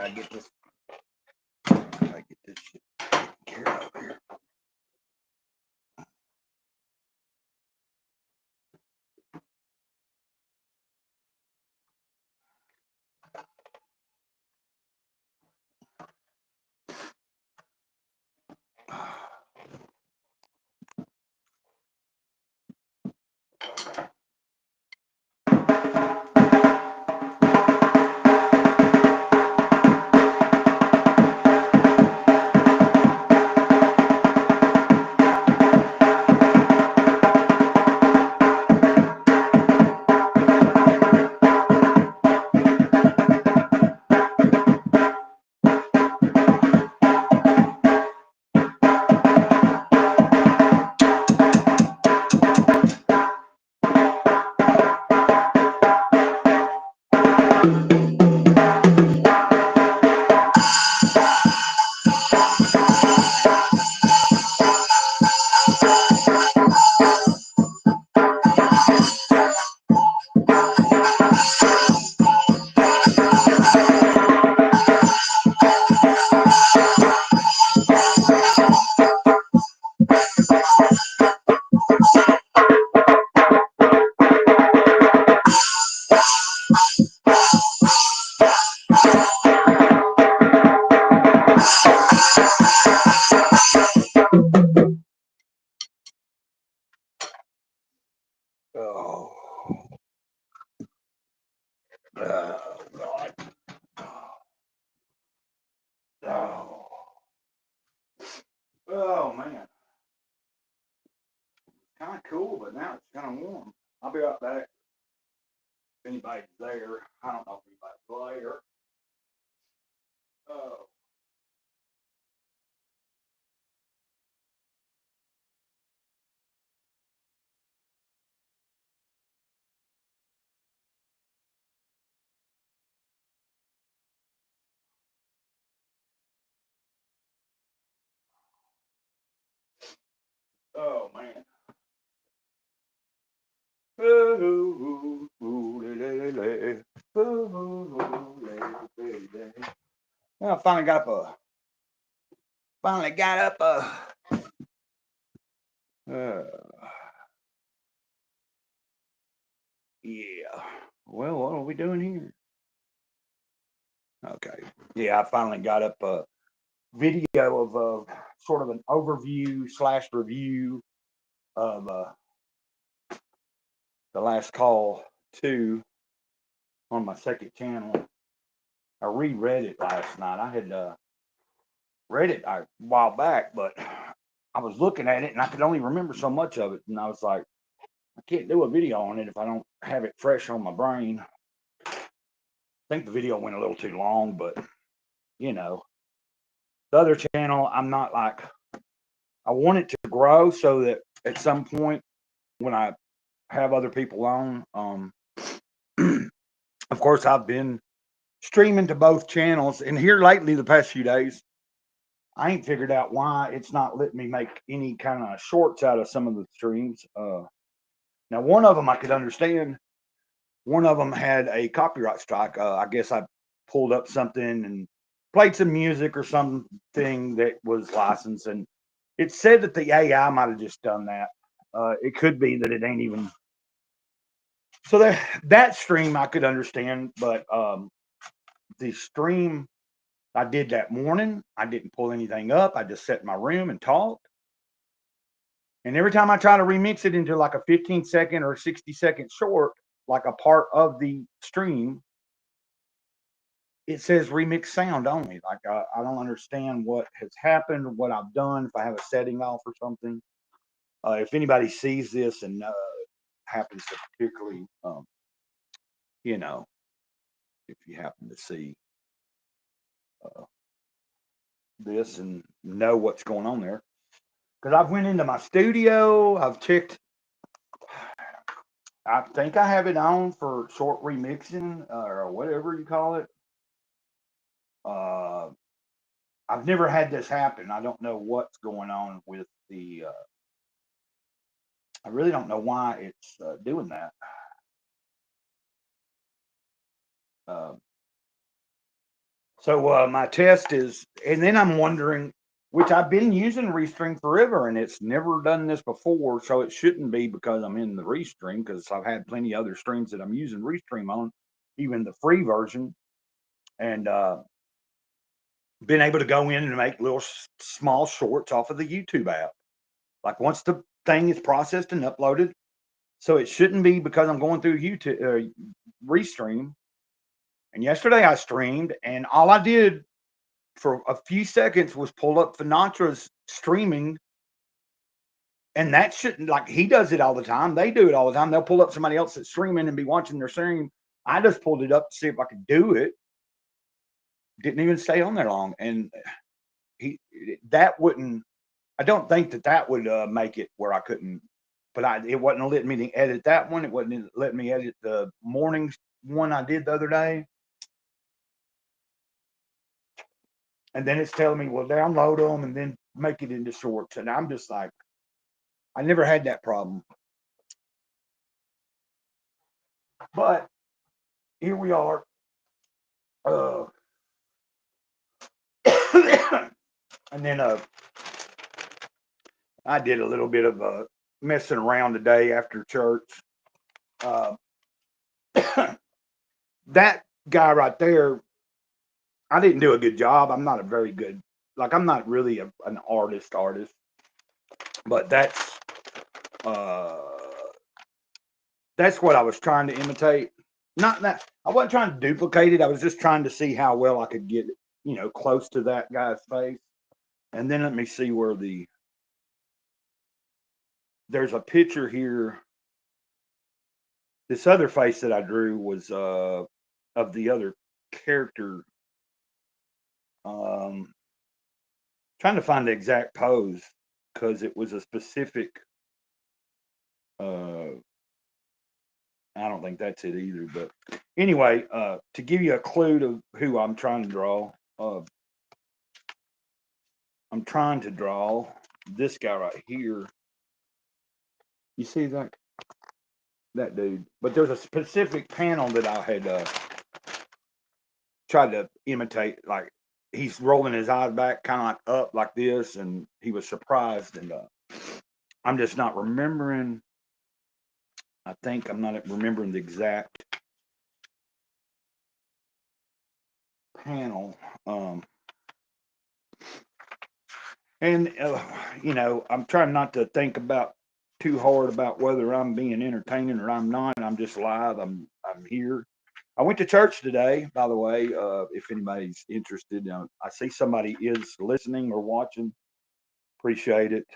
gotta get this shit taken care of here. Oh, God. Oh, oh man. Kind of cool, but now it's kind of warm. I'll be right back. If anybody's there, I don't know if anybody's there. Oh. Oh man. Well, I finally got up uh, yeah. Well, what are we doing here? Okay. Yeah, I finally got up a video of sort of an overview / review of the last call 2 on my second channel. I reread it last night. I had read it a while back, but I was looking at it and I could only remember so much of it. And I was like, I can't do a video on it if I don't have it fresh on my brain. I think the video went a little too long, but you know, the other channel, I'm not like, I want it to grow so that at some point when I have other people on, of course, I've been streaming to both channels, and here lately, the past few days, I ain't figured out why it's not letting me make any kind of shorts out of some of the streams. Now, one of them I could understand. One of them had a copyright strike. I guess I pulled up something and played some music or something that was licensed, and it said that the AI might have just done that. It could be that it ain't even. So that stream I could understand, but the stream I did that morning, I didn't pull anything up. I just sat in my room and talked. And every time I try to remix it into like a 15-second or 60-second short, like a part of the stream, it says remix sound only. Like I don't understand what has happened, what I've done, if I have a setting off or something. If anybody sees this and happens to particularly, you know, if you happen to see uh, this and know what's going on there, because I've went into my studio, I've checked. I think I have it on for short remixing or whatever you call it. Uh, I've never had this happen. I don't know what's going on with the. I really don't know why it's doing that. Uh, So my test is, and then I'm wondering, which I've been using Restream forever, and it's never done this before, so it shouldn't be because I'm in the Restream, because I've had plenty of other streams that I'm using Restream on, even the free version, and been able to go in and make little small shorts off of the YouTube app. Like once the thing is processed and uploaded, so it shouldn't be because I'm going through YouTube Restream. And yesterday I streamed, and all I did for a few seconds was pull up Finatra's streaming, and that shouldn't, like, he does it all the time. They do it all the time. They'll pull up somebody else that's streaming and be watching their stream. I just pulled it up to see if I could do it. Didn't even stay on there long, and that wouldn't. I don't think that would make it where I couldn't. But it wasn't letting me edit that one. It wasn't letting me edit the morning one I did the other day. And then it's telling me, well, download them and then make it into shorts. And I'm just like, I never had that problem. But here we are. And then I did a little bit of messing around today after church. That guy right there, I didn't do a good job. I'm not a very good, like, I'm not really an artist, but that's what I was trying to imitate. Not that I wasn't trying to duplicate it. I was just trying to see how well I could get it, close to that guy's face. And then let me see where there's a picture here. This other face that I drew was of the other character. Trying to find the exact pose because it was a specific. I don't think that's it either. But anyway, to give you a clue to who I'm trying to draw, I'm trying to draw this guy right here. You see that dude? But there's a specific panel that I had tried to imitate. Like he's rolling his eyes back, kind of like up like this, and he was surprised. And I'm just not remembering. I think I'm not remembering the exact panel. And I'm trying not to think about too hard about whether I'm being entertaining or I'm not. I'm just live. I'm here. I went to church today, by the way. If anybody's interested, I see somebody is listening or watching. Appreciate it.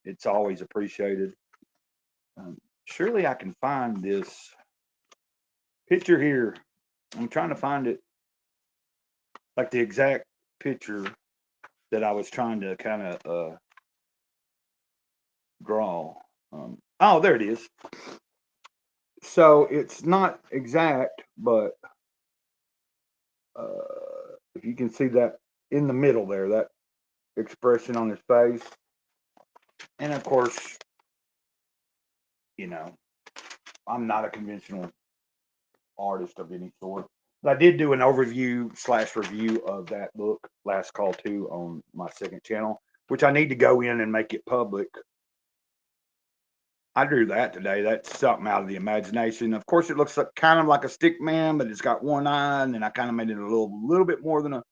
It's always appreciated. Surely I can find this picture here. I'm trying to find it, like the exact picture that I was trying to kind of draw. Oh, there it is. So it's not exact, but if you can see that in the middle there, that expression on his face. And of course, I'm not a conventional artist of any sort. But I did do an overview/review of that book, Last Call 2, on my second channel, which I need to go in and make it public. I drew that today. That's something out of the imagination. Of course, it looks kind of like a stick man, but it's got one eye, and then I kind of made it a little bit more than I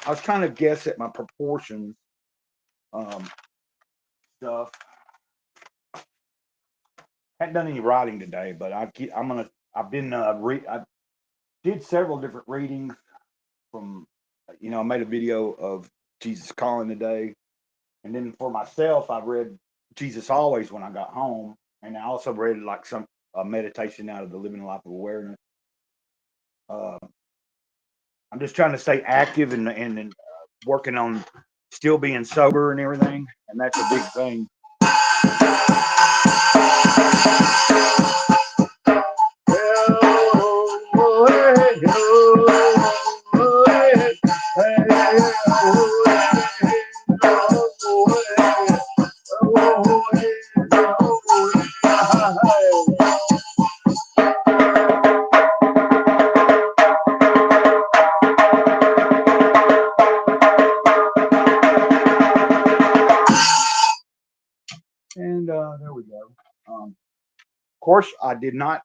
was trying to guess at my proportions. Stuff. Hadn't done any writing today, but I did several different readings from, I made a video of Jesus Calling today, and then for myself, I read Jesus Always when I got home, and I also read like a meditation out of the Living Life of Awareness. I'm just trying to stay active and working on still being sober and everything, and that's a big thing. And there we go. Of course, I did not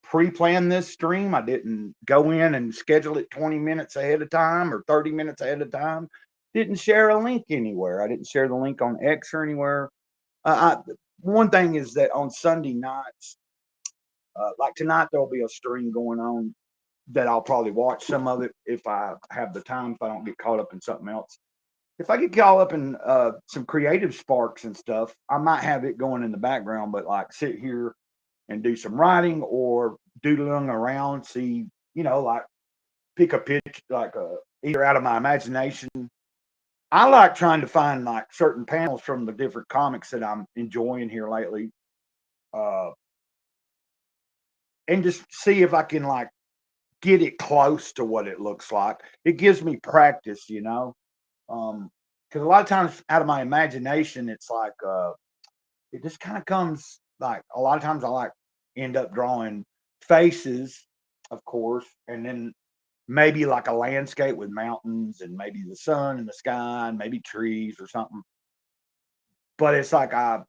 pre-plan this stream. I didn't go in and schedule it 20 minutes ahead of time or 30 minutes ahead of time. Didn't share a link anywhere. I didn't share the link on X or anywhere. One thing is that on Sunday nights, like tonight, there'll be a stream going on that I'll probably watch some of it if I have the time, if I don't get caught up in something else. If I get caught up in some creative sparks and stuff, I might have it going in the background, but like sit here and do some writing or doodling around, see, like pick a pitch, like either out of my imagination. I like trying to find like certain panels from the different comics that I'm enjoying here lately, uh, and just see if I can like get it close to what it looks like. It gives me practice, because a lot of times out of my imagination, it's like it just kind of comes like a lot of times I like end up drawing faces, of course, and then maybe like a landscape with mountains and maybe the sun and the sky and maybe trees or something. But it's like I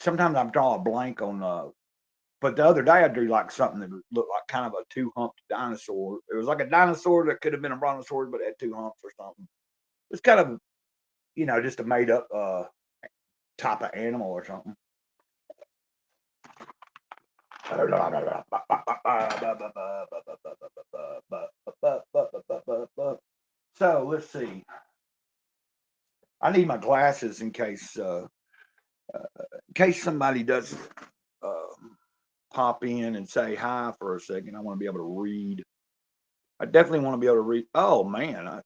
sometimes I draw a blank on but the other day I drew like something that looked like kind of a two-humped dinosaur. It was like a dinosaur that could have been a brontosaurus, but it had two humps or something. It's kind of, just a made up type of animal or something. So let's see. I need my glasses in case somebody does pop in and say hi for a second. I want to be able to read. I definitely want to be able to read. Oh man,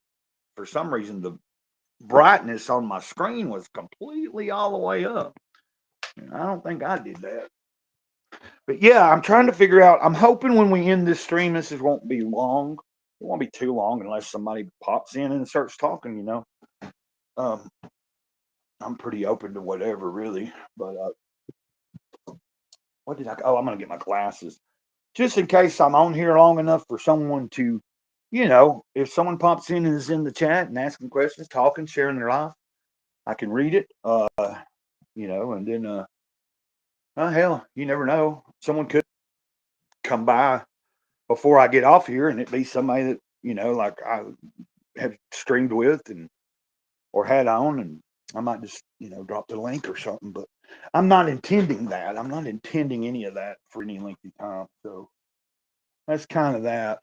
for some reason the brightness on my screen was completely all the way up. I don't think I did that. But yeah, I'm trying to figure out. I'm hoping when we end this stream, this won't be long. It won't be too long unless somebody pops in and starts talking. Um, I'm pretty open to whatever, really. But what did I? Oh, I'm gonna get my glasses just in case I'm on here long enough for someone to, if someone pops in and is in the chat and asking questions, talking, sharing their life, I can read it. And then hell, you never know. Someone could come by before I get off here, and it be somebody that like I have streamed with and or had on, and I might just drop the link or something. But I'm not intending that. I'm not intending any of that for any lengthy time. So that's kind of that.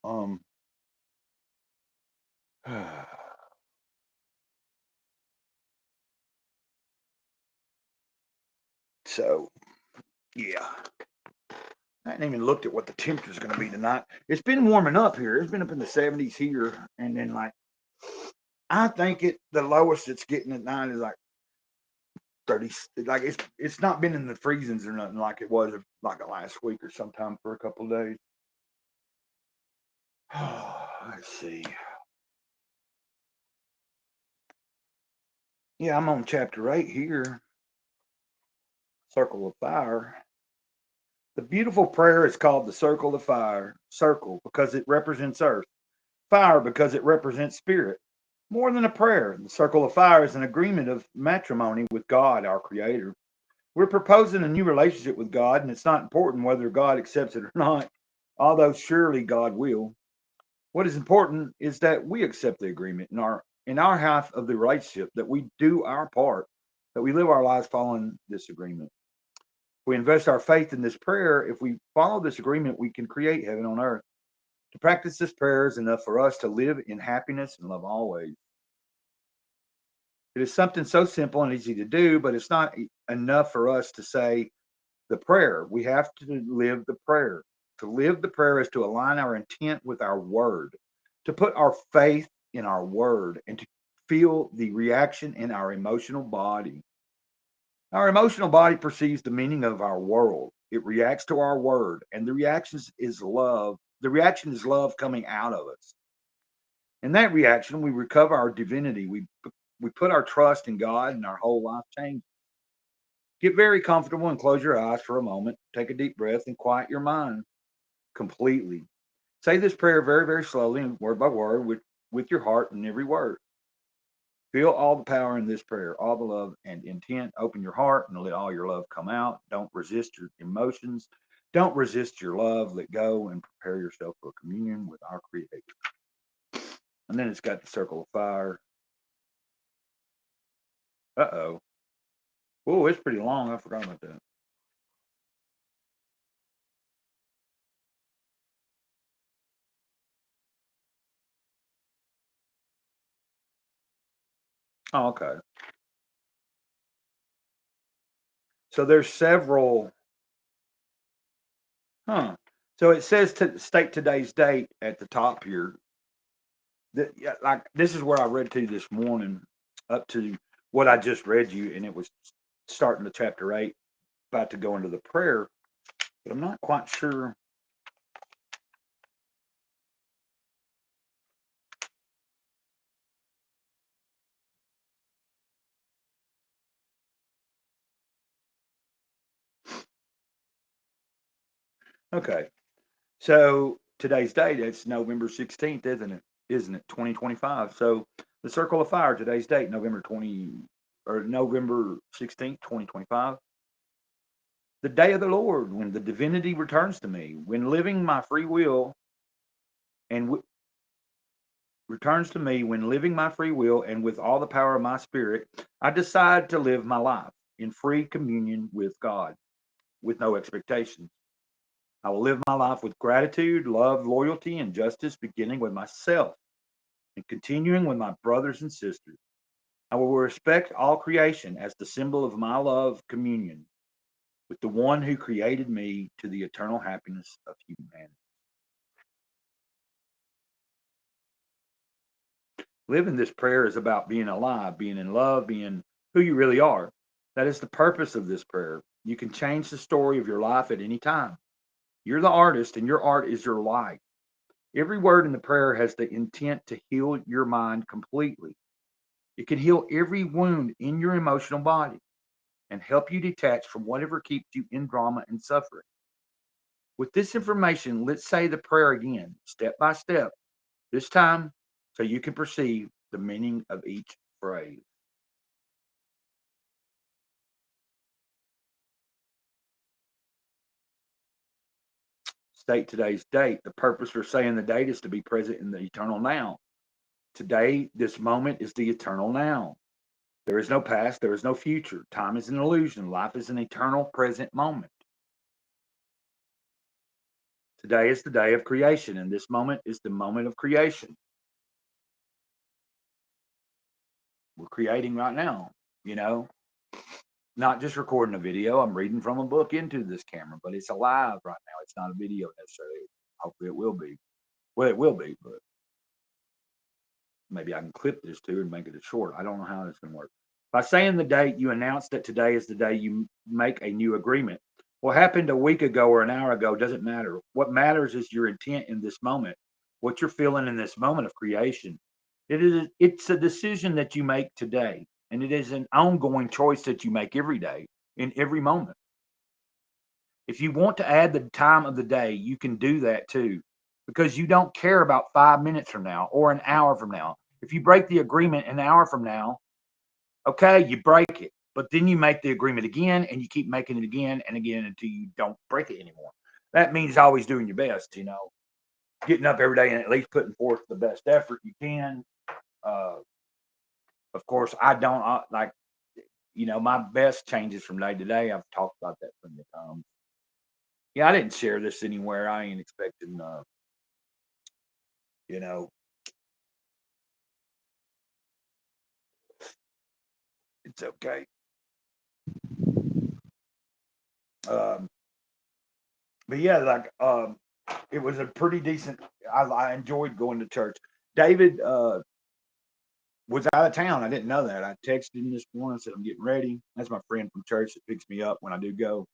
Um, so yeah. I hadn't even looked at what the temperature is going to be tonight. It's been warming up here. It's been up in the 70s here, and then like I think the lowest it's getting at night is like 30. Like it's not been in the freezings or nothing like it was like last week or sometime for a couple of days. Let's see. Yeah, I'm on chapter 8 here. Circle of Fire. The beautiful prayer is called the Circle of Fire. Circle because it represents earth. Fire because it represents spirit. More than a prayer, the Circle of Fire is an agreement of matrimony with God, our Creator. We're proposing a new relationship with God, and it's not important whether God accepts it or not, although surely God will. What is important is that we accept the agreement in our half of the relationship, that we do our part, that we live our lives following this agreement. If we invest our faith in this prayer, if we follow this agreement, we can create heaven on earth. To practice this prayer is enough for us to live in happiness and love always. It is something so simple and easy to do, but it's not enough for us to say the prayer. We have to live the prayer. To live the prayer is to align our intent with our word, to put our faith in our word, and to feel the reaction in our emotional body. Our emotional body perceives the meaning of our world. It reacts to our word, and the reaction is love. The reaction is love coming out of us. In that reaction, we recover our divinity. We put our trust in God, and our whole life changes. Get very comfortable and close your eyes for a moment. Take a deep breath and quiet your mind completely. Say this prayer very, very slowly and word by word with your heart in every word. Feel all the power in this prayer, all the love and intent. Open your heart and let all your love come out. Don't resist your emotions. Don't resist your love. Let go and prepare yourself for communion with our Creator. And then it's got the circle of fire. Uh-oh. Oh, it's pretty long. I forgot about that. Oh, okay. So there's several. Huh. So it says to state today's date at the top here. That, yeah, like this is where I read to you this morning, up to what I just read you, and it was starting to chapter 8, about to go into the prayer, but I'm not quite sure. Okay, so today's date, it's November 16th, isn't it? Isn't it 2025? So the Circle of Fire, today's date, November 16th, 2025. The day of the Lord, when the divinity returns to me, when living my free will and returns to me when living my free will and with all the power of my spirit, I decide to live my life in free communion with God with no expectations. I will live my life with gratitude, love, loyalty, and justice, beginning with myself and continuing with my brothers and sisters. I will respect all creation as the symbol of my love communion with the one who created me to the eternal happiness of humanity. Living this prayer is about being alive, being in love, being who you really are. That is the purpose of this prayer. You can change the story of your life at any time. You're the artist, and your art is your life. Every word in the prayer has the intent to heal your mind completely. It can heal every wound in your emotional body and help you detach from whatever keeps you in drama and suffering. With this information, let's say the prayer again, step by step, this time so you can perceive the meaning of each phrase. State today's date. The purpose for saying the date is to be present in the eternal now. Today, this moment is the eternal now. There is no past, there is no future. Time is an illusion. Life is an eternal present moment. Today is the day of creation, and this moment is the moment of creation. We're creating right now, you know, not just recording a video. I'm reading from a book into this camera, but it's alive right now. It's not a video necessarily. Hopefully, it will be. Well, it will be, but maybe I can clip this too and make it a short. I don't know how it's going to work. By saying the date, you announce that today is the day you make a new agreement. What happened a week ago or an hour ago doesn't matter. What matters is your intent in this moment, what you're feeling in this moment of creation. It's a decision that you make today, and it is an ongoing choice that you make every day in every moment. If you want to add the time of the day, you can do that too, because you don't care about 5 minutes from now or an hour from now. If you break the agreement an hour from now, okay, you break it, but then you make the agreement again and you keep making it again and again until you don't break it anymore. That means always doing your best, getting up every day and at least putting forth the best effort you can. Uh, of course, I don't like, my best changes from day to day. I've talked about that plenty of times. Yeah, I didn't share this anywhere. I ain't expecting, you know, it's okay. Um, but yeah, like, it was a pretty decent. I enjoyed going to church. David was out of town. I didn't know that. I texted him this morning, said I'm getting ready. That's my friend from church that picks me up when I do go.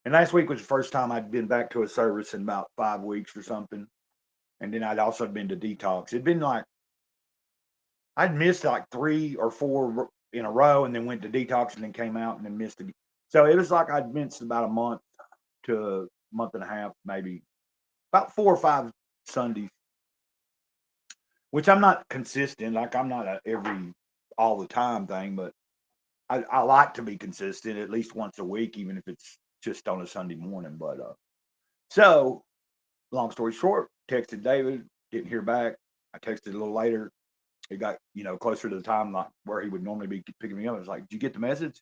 And last week was the first time I'd been back to a service in about 5 weeks or something. And then I'd also been to detox. It'd been like I'd missed like 3 or 4 in a row, and then went to detox, and then came out, and then missed it. So it was like I'd missed about a month to a month and a half, maybe about 4 or 5 Sundays. which I'm not consistent. Like I'm not a every all the time thing, but I like to be consistent at least once a week, even if it's just on a Sunday morning. But so long story short, texted David, didn't hear back. I texted a little later. It got, closer to the time like where he would normally be picking me up. I was like, "Did you get the message?"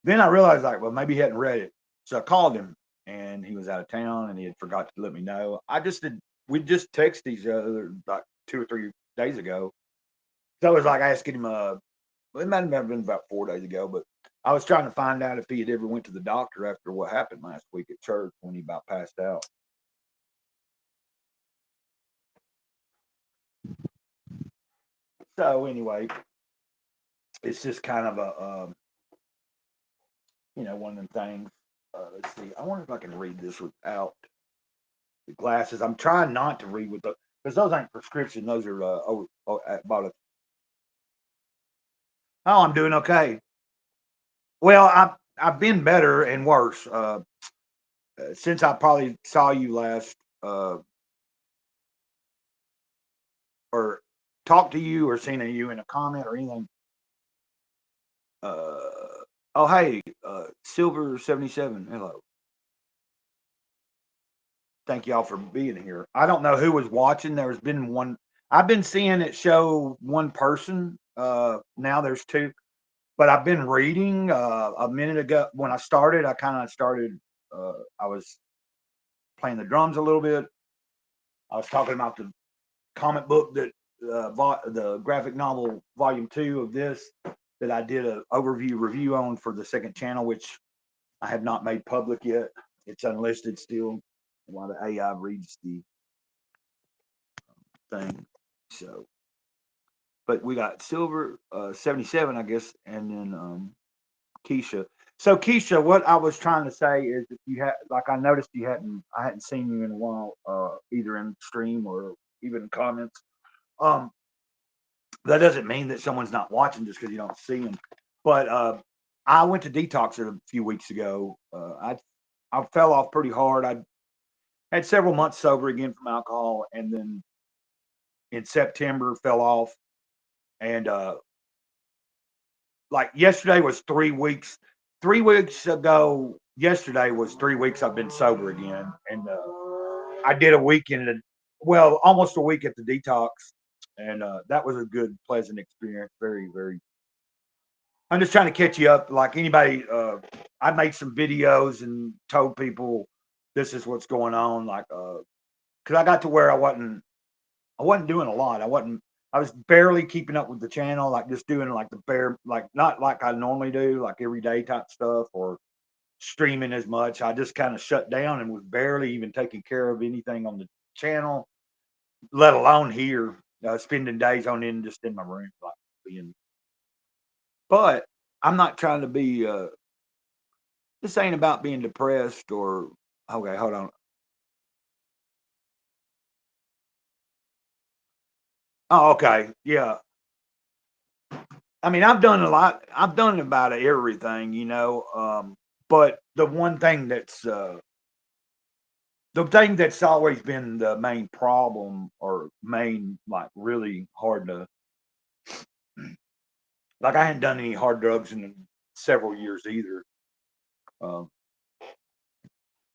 Then I realized like, well, maybe he hadn't read it. So I called him and he was out of town and he had forgot to let me know. I just did we just texted each other like 2 or 3 days ago. So I was like asking him it might have been about 4 days ago, but I was trying to find out if he had ever went to the doctor after what happened last week at church when he about passed out. So anyway, it's just kind of one of them things. Let's see. I wonder if I can read this without the glasses. I'm trying not to read with the because those ain't prescription. Those are about a. Oh, I'm doing okay. Well, I've been better and worse since I probably saw you last or talked to you or seen you in a comment or anything. Uh, oh hey, Silver 77. Hello. Thank y'all for being here. I don't know who was watching. There's been one. I've been seeing it show one person. Now there's two, but I've been reading. A minute ago when I started, I kind of started. I was playing the drums a little bit. I was talking about the comic book that the graphic novel volume 2 of this that I did a overview review on for the second channel, which I have not made public yet. It's unlisted still while the AI reads the thing. So, but we got Silver 77, I guess, and then Keisha. So Keisha, what I was trying to say is that you had, like, I noticed I hadn't seen you in a while, either in stream or even in comments. Um, that doesn't mean that someone's not watching just because you don't see them. But I went to detox a few weeks ago. I fell off pretty hard. I had several months sober again from alcohol, and then in September fell off. And like yesterday was 3 weeks. 3 weeks ago, yesterday was 3 weeks I've been sober again, and I did a weekend, well, almost a week at the detox, and that was a good, pleasant experience. Very, very. I'm just trying to catch you up. Like anybody, I made some videos and told people this is what's going on. Like, because I got to where I wasn't doing a lot. I was barely keeping up with the channel, like just doing like the bare, like not like I normally do, like everyday type stuff or streaming as much. I just kind of shut down and was barely even taking care of anything on the channel, let alone here, spending days on end just in my room, like being. But I'm not trying to be. This ain't about being depressed or. Okay, hold on. Oh, okay, yeah. I mean, I've done a lot. I've done about everything, but the thing that's always been the main problem or main like really hard to like I hadn't done any hard drugs in several years either. Um,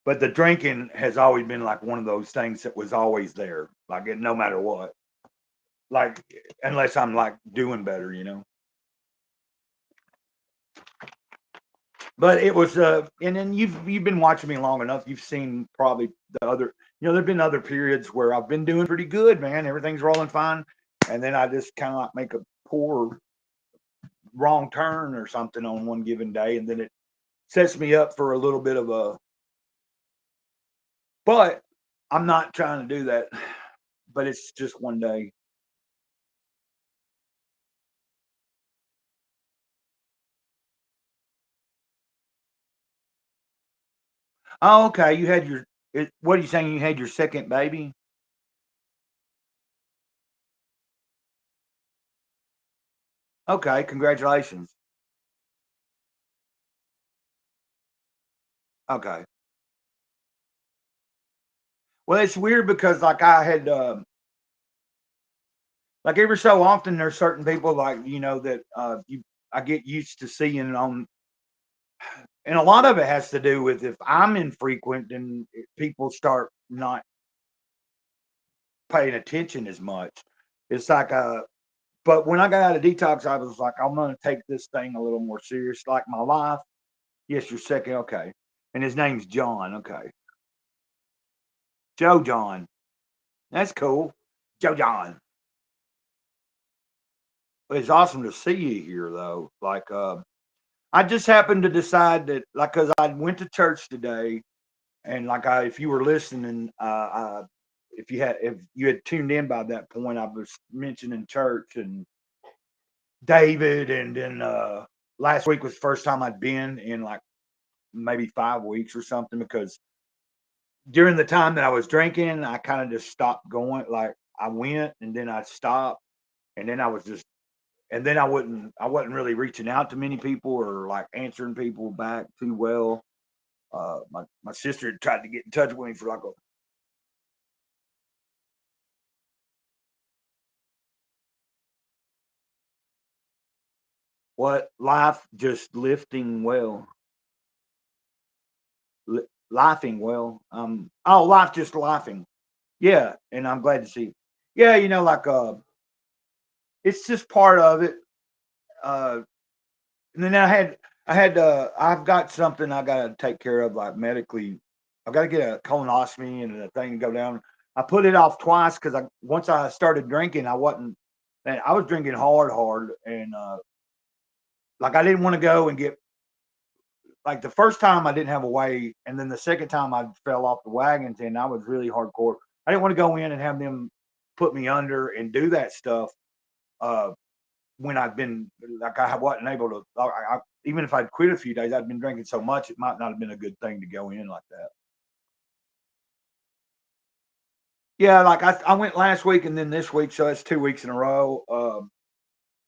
but the drinking has always been like one of those things that was always there, like no matter what. Like unless I'm like doing better. But it was and then you've been watching me long enough. You've seen probably the other, there've been other periods where I've been doing pretty good, man. Everything's rolling fine. And then I just kind of like make a poor wrong turn or something on one given day, and then it sets me up for a little bit of a. But I'm not trying to do that. But it's just one day. Oh, okay. You had what are you saying? You had your second baby? Okay, congratulations. Okay. Well, it's weird because like I had like every so often there's certain people like that I get used to seeing on, and a lot of it has to do with if I'm infrequent and people start not paying attention as much. It's like but when I got out of detox, I was like, I'm gonna take this thing a little more serious, like my life. Yes, you're second, okay. And his name's John, okay. Joe John. That's cool. Joe John. It's awesome to see you here though. Like I just happened to decide that, like, cause I went to church today, and like if you were listening, if you had tuned in by that point, I was mentioning church and David, and then last week was the first time I'd been in like maybe 5 weeks or something, because during the time that I was drinking, I kind of just stopped going. Like I went and then I stopped, and then I was just, and then I wasn't really reaching out to many people or like answering people back too well. My sister had tried to get in touch with me for like a, what, life just lifting well, laughing well. Oh, life just laughing. Yeah, and I'm glad to see you. Yeah, like it's just part of it. Uh, and then I've got something I got to take care of, like medically. I've got to get a colonoscopy and a thing to go down. I put it off twice because once I started drinking, I wasn't. And I was drinking hard, and like I didn't want to go and get, like, the first time I didn't have a way, and then the second time I fell off the wagons and I was really hardcore. I didn't want to go in and have them put me under and do that stuff. Uh, when I've been, like, I wasn't able to. Even if I'd quit a few days, I'd been drinking so much it might not have been a good thing to go in like that. Yeah, like I went last week and then this week, so that's 2 weeks in a row.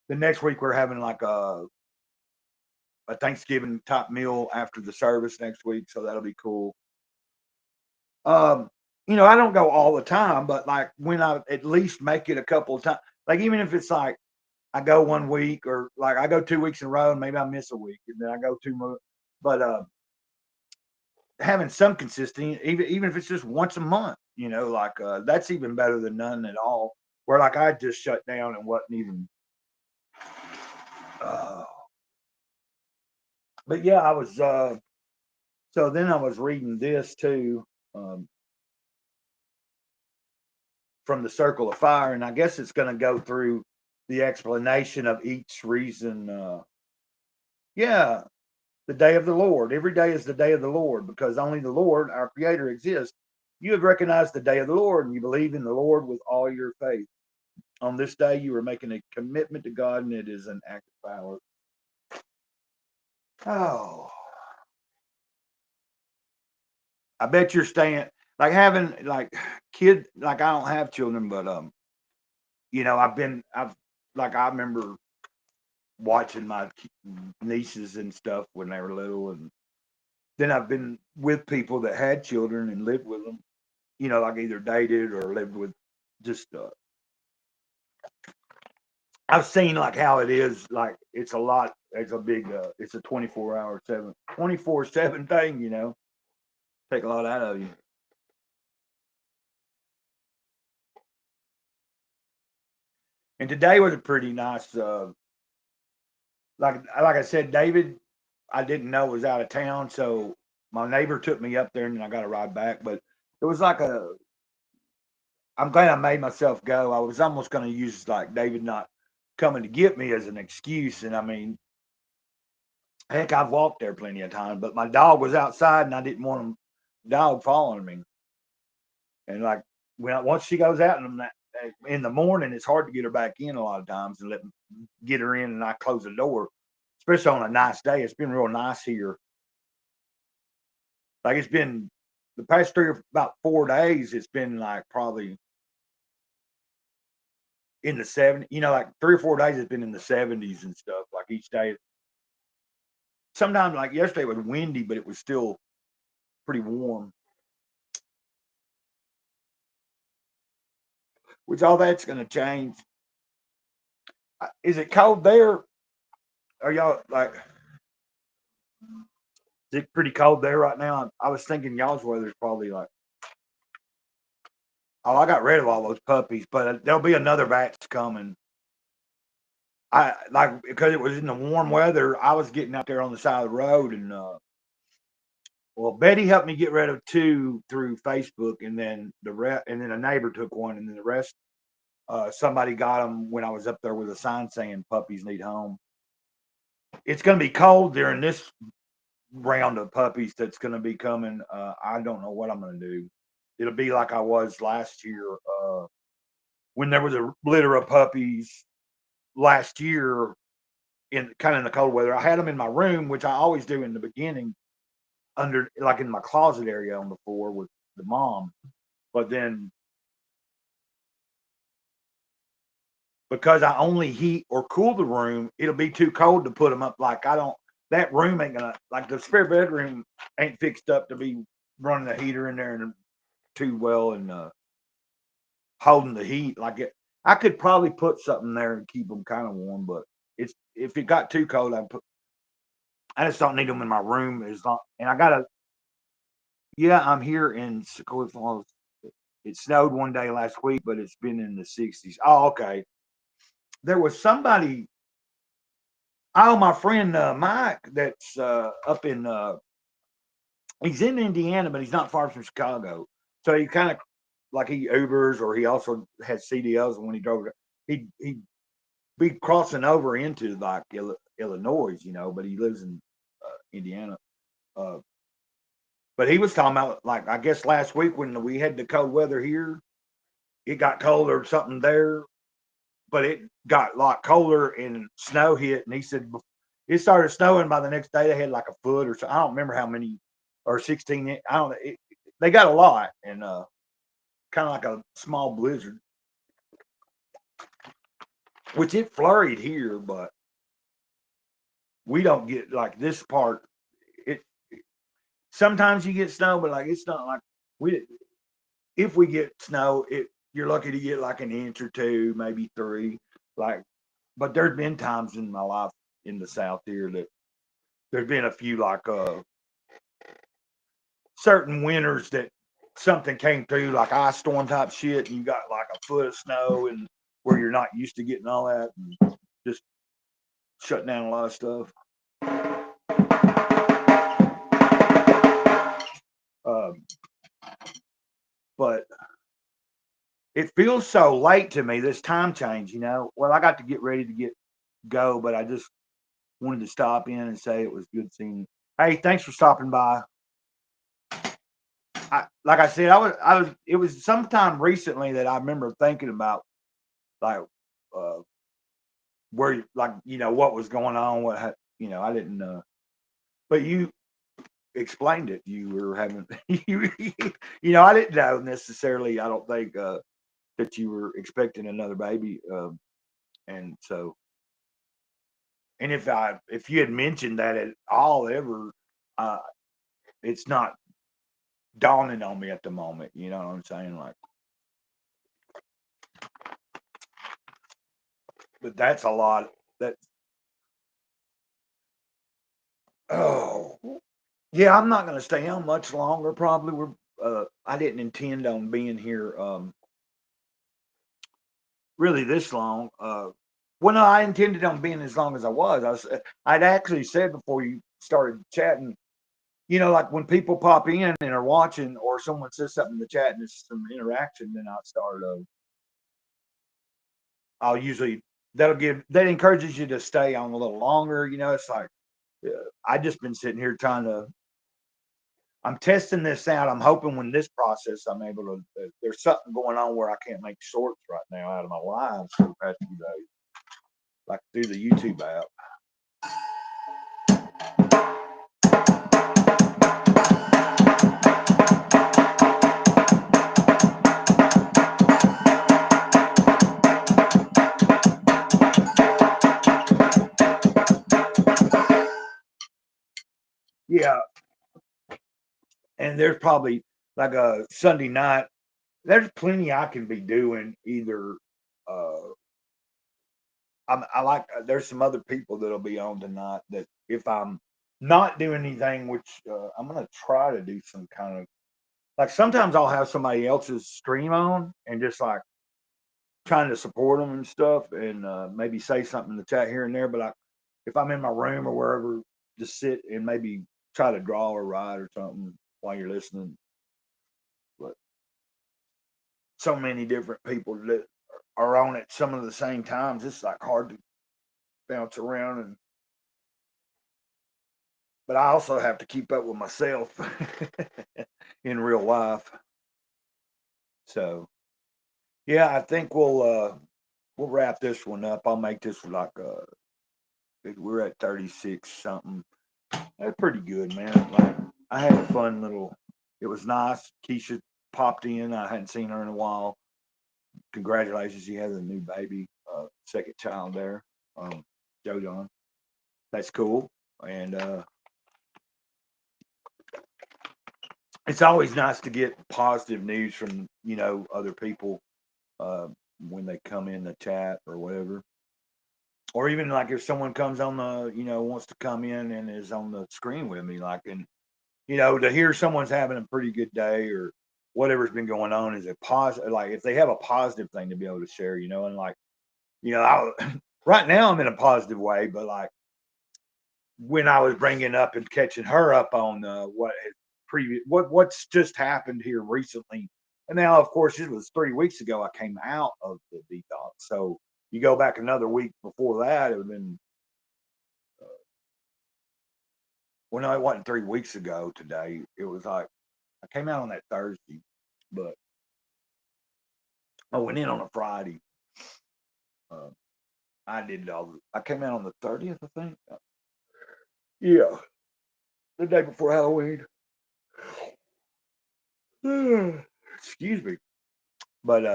The next week we're having like a Thanksgiving type meal after the service next week, so that'll be cool. Um, I don't go all the time, but like when I at least make it a couple of times, like even if it's like I go one week or like I go 2 weeks in a row and maybe I miss a week and then I go 2 more. But having some consistency, even if it's just once a month, like that's even better than none at all. Where like I just shut down and wasn't even. Uh, but yeah, I was. So then I was reading this too, um, from the Circle of Fire, and I guess it's going to go through the explanation of each reason. Yeah, the day of the Lord. Every day is the day of the Lord because only the Lord, our Creator, exists. You have recognized the day of the Lord and you believe in the Lord with all your faith. On this day, you are making a commitment to God, and it is an act of power. Oh, I bet you're staying, like, having like kid. Like I don't have children, but I've like I remember watching my nieces and stuff when they were little, and then I've been with people that had children and lived with them. Like either dated or lived with. Just I've seen like how it is. Like it's a lot. It's a big. It's a 24/7 thing. Take a lot out of you. And today was a pretty nice. Like I said, David, I didn't know was out of town, so my neighbor took me up there, and then I got a ride back. But it was like a. I'm glad I made myself go. I was almost going to use like David not coming to get me as an excuse, and I mean, heck, I've walked there plenty of times, but my dog was outside, and I didn't want him dog following me. And like once she goes out in the morning, it's hard to get her back in a lot of times and get her in, and I close the door, especially on a nice day. It's been real nice here. Like it's been the past about 4 days. It's been like probably in the 70s. Like 3 or 4 days, it's been in the 70s and stuff. Like each day, sometimes like yesterday it was windy, but it was still pretty warm. Which all that's going to change. Is it cold there? Are y'all like? Is it pretty cold there right now? I was thinking y'all's weather's probably like. Oh, I got rid of all those puppies, but there'll be another batch coming. I like because it was in the warm weather. I was getting out there on the side of the road, and well, Betty helped me get rid of two through Facebook, and then the rest, and then a neighbor took one, and then the rest, somebody got them when I was up there with a sign saying puppies need home. It's going to be cold during this round of puppies that's going to be coming. I don't know what I'm going to do. It'll be like I was last year when there was a litter of puppies last year in kind of in the cold weather. I had them in my room, which I always do in the beginning, under like in my closet area on the floor with the mom. But then because I only heat or cool the room, it'll be too cold to put them up. Like I don't, that room ain't gonna like the spare bedroom ain't fixed up to be running the heater in there and too well and holding the heat. Like it, I could probably put something there and keep them kind of warm, but it's if it got too cold, I put. I just don't need them in my room as long. And I gotta. Yeah, I'm here in Sequoia Falls. It snowed one day last week, but it's been in the 60s. Oh, okay. There was somebody. Oh, my friend Mike, that's up in. He's in Indiana, but he's not far from Chicago. So he kind of like he Ubers, or he also has CDLs. And when he drove, he'd be crossing over into like Illinois, but he lives in Indiana. Uh, but he was talking about like I guess last week when we had the cold weather here, it got colder or something there, but it got a lot colder and snow hit. And he said it started snowing by the next day. They had like a foot or so. I don't remember how many or 16. I don't know. They got a lot and kind of like a small blizzard, which it flurried here, but we don't get like this part. It sometimes you get snow, but like it's not like we. If we get snow, you're lucky to get like an inch or two, maybe three. Like, but there's been times in my life in the South here that there's been a few like certain winters that something came through like ice storm type shit, and you got like a foot of snow, and where you're not used to getting all that, and just shutting down a lot of stuff. Um, but it feels so late to me this time change. Well, I got to get ready to go, but I just wanted to stop in and say it was good seeing you. Hey, thanks for stopping by. Like I said, it was sometime recently that I remember thinking about like uh where like what was going on, I didn't but you explained it. You were having I didn't know necessarily. I don't think that you were expecting another baby, and so and if you had mentioned that at all ever, uh it's not dawning on me at the moment. You know what I'm saying? Like, but that's a lot. That oh yeah, I'm not going to stay on much longer. Probably I didn't intend on being here really this long. Well, no, I intended on being as long as I was. I'd actually said before you started chatting. Like when people pop in and are watching, or someone says something in the chat and there's some interaction, then I'll start. I'll usually that encourages you to stay on a little longer. It's like I just been sitting here I'm testing this out. I'm hoping when this process, I'm able to. There's something going on where I can't make shorts right now out of my lives for the past few days, like through the YouTube app. Yeah, and there's probably like a Sunday night. There's plenty I can be doing either. Uh, I like. There's some other people that'll be on tonight. That if I'm not doing anything, which I'm gonna try to do some kind of like. Sometimes I'll have somebody else's stream on and just like trying to support them and stuff, and maybe say something in the chat here and there. But if I'm in my room or wherever, just sit and maybe try to draw or write or something while you're listening. But so many different people that are on at some of the same times, it's like hard to bounce around. And but I also have to keep up with myself in real life. So yeah, I think we'll wrap this one up. I'll make this like we're at 36 something. That's pretty good, man. Like I had a fun little. It was nice. Keisha popped in. I hadn't seen her in a while. Congratulations, she has a new baby, second child there, Joe John. That's cool, and it's always nice to get positive news from other people uh, when they come in the chat or whatever, or even like if someone comes on the wants to come in and is on the screen with me, like and to hear someone's having a pretty good day or whatever's been going on is a positive. Like if they have a positive thing to be able to share, and like I, right now I'm in a positive way, but like when I was bringing up and catching her up on what's just happened here recently, and now of course it was 3 weeks ago I came out of the detox. So you go back another week before that, it would have been well, no, it wasn't 3 weeks ago today. It was like I came out on that Thursday, but I went in on a Friday. Uh, I did it all. I came out on the 30th, I think. Yeah, the day before Halloween. Excuse me, but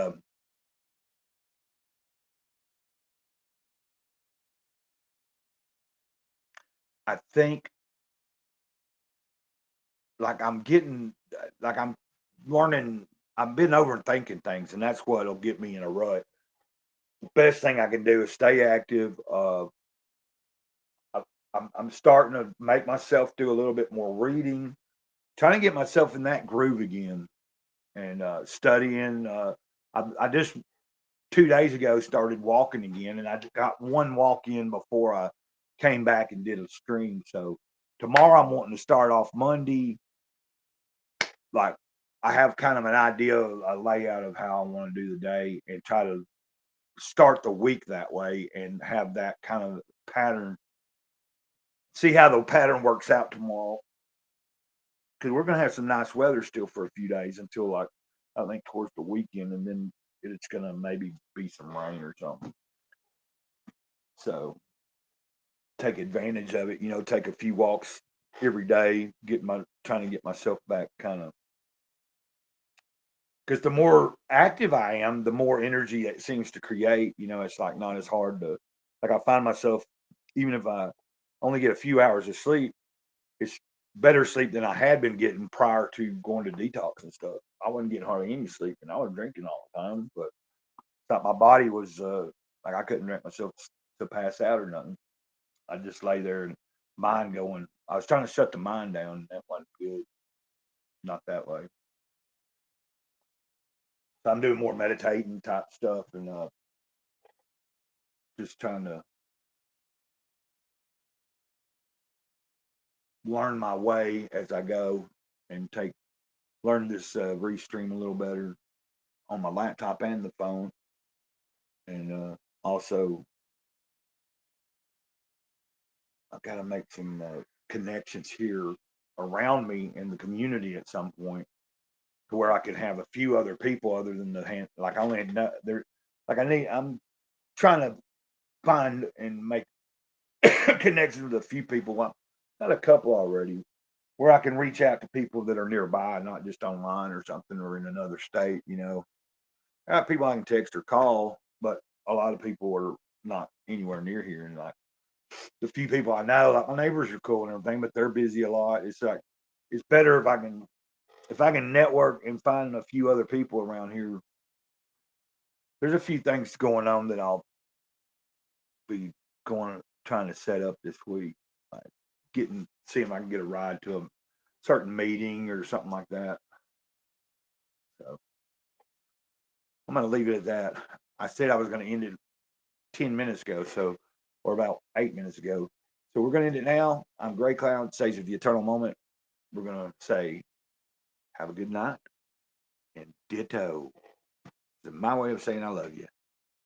I think like I'm getting like I'm learning. I've been overthinking things, and that's what'll get me in a rut. The best thing I can do is stay active. I, I'm starting to make myself do a little bit more reading, trying to get myself in that groove again, and studying. I just 2 days ago started walking again, and I got one walk in before I came back and did a stream. So tomorrow I'm wanting to start off Monday. Like I have kind of an idea, a layout of how I want to do the day, and try to start the week that way, and have that kind of pattern. See how the pattern works out tomorrow, because we're gonna have some nice weather still for a few days until like I think towards the weekend, and then it's gonna maybe be some rain or something. So take advantage of it. Take a few walks every day. Trying to get myself back, kind of, because the more active I am, the more energy it seems to create. It's like not as hard to like. I find myself even if I only get a few hours of sleep, it's better sleep than I had been getting prior to going to detox and stuff. I wasn't getting hardly any sleep, and I was drinking all the time, but thought my body was like I couldn't drink myself to pass out or nothing. I just lay there and mind going. I was trying to shut the mind down. That wasn't good. Not that way. So I'm doing more meditating type stuff and just trying to learn my way as I go and learn this restream a little better on my laptop and the phone, and also I've got to make some connections here around me in the community at some point to where I can have a few other people other than the hand. Like I only had no, there. Like I'm trying to find and make connections with a few people. Well, not a couple already, where I can reach out to people that are nearby, not just online or something or in another state. I have people I can text or call, but a lot of people are not anywhere near here. And like the few people I know, like my neighbors are cool and everything, but they're busy a lot. It's like it's better if I can network and find a few other people around here. There's a few things going on that be trying to set up this week, like see if I can get a ride to a certain meeting or something like that. So I'm going to leave it at that. I said I was going to end it 10 minutes ago, or about 8 minutes ago. So we're going to end it now. I'm Gray Cloud, Sage of the Eternal Moment. We're going to say, have a good night, and ditto. It's my way of saying I love you.